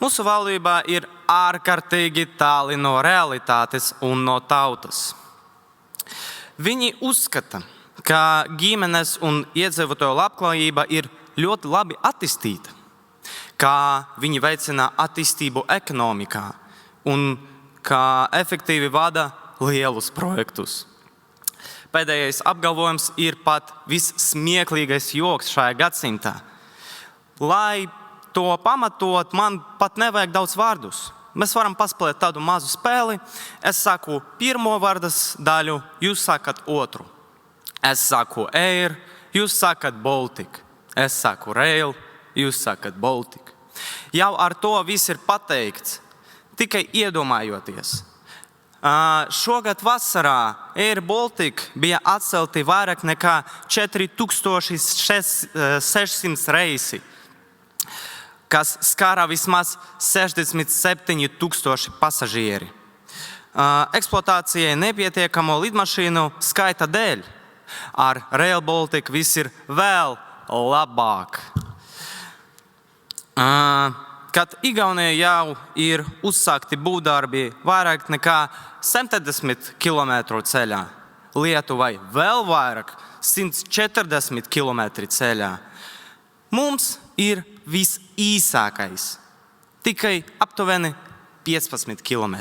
Mūsu valdība ir ārkārtīgi tāli no realitātes un no tautas. Viņi uzskata, ka ģimenes un iedzīvotāju labklājība ir ļoti labi attīstīta, ka viņi veicina attīstību ekonomikā un ka efektīvi vada lielus projektus. Pēdējais apgalvojums ir pat vissmieklīgais joks šajā gadsimtā. Lai to pamatot, man pat nevajag daudz vārdus. Mēs varam paspēlēt tādu mazu spēli. Es saku pirmo vārdas daļu, jūs sakat otru. Es saku Air, jūs sakat Baltic. Es saku Rail, jūs sakat Baltic. Jau ar to viss ir pateikts, tikai iedomājoties. Šogad vasarā Air Baltic bija atcelti vairāk nekā 4600 reisi, kas skara vismaz 67,000 pasažieri. Eksploatācijai nepietiekamo lidmašīnu skaita dēļ. Ar Rail Baltic viss ir vēl labāk. Kad Igaunijā jau ir uzsākti būvdarbi vairāk nekā 70 km ceļā, Lietuvai vēl vairāk 140 km ceļā, mums ir visīsākais, tikai aptuveni 15 km.